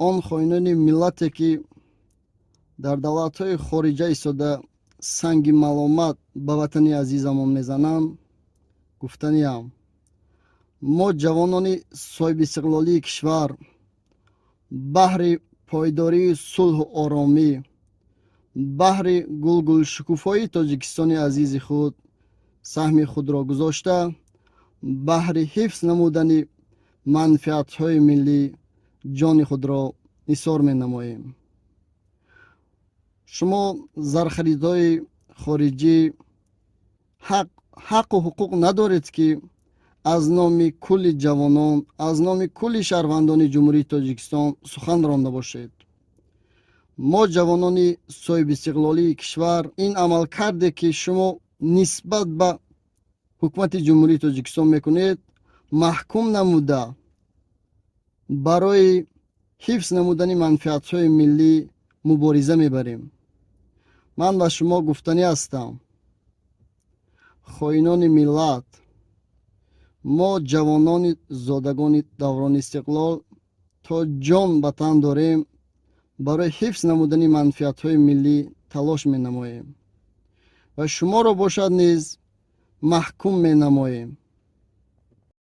он хоинони миллате ки дар давлатҳои хориҷа истода санги маломат ба ватани азизамон мезананд, гуфтаниам: мо ҷавонони соҳибистиқлолии кишвар баҳри пойдории сулҳу оромӣ, баҳри гулгулшукуфои тоҷикистони азизи худ саҳми худро гузошта, баҳри ҳифз намудани манфиатҳои миллӣ ҷони худро нисор менамоем. шумо зархаридҳои хориҷӣ ҳаққу ҳуқуқ надоред ки аз номи кулли ҷавонон, аз номи кулли шаҳрвандони ҷумҳурии Тоҷикистон сухан ронда бошед. мо ҷавонони соҳибистиқлолии кишвар ин амалкарде ки шумо нисбат ба ҳукумати ҷумҳурии Тоҷикистон мекунед, маҳкум намуда барои ҳифз намудани манфиатҳои миллӣ мубориза мебарем. ман ба шумо гуфтанӣ ҳастам: хоинони миллат, мо ҷавонони зодагони даврони истиқлол то ҷон ба тан дорем барои ҳифз намудани манфиатҳои миллӣ талош менамоем ва шуморо бошад низ маҳкум менамоем.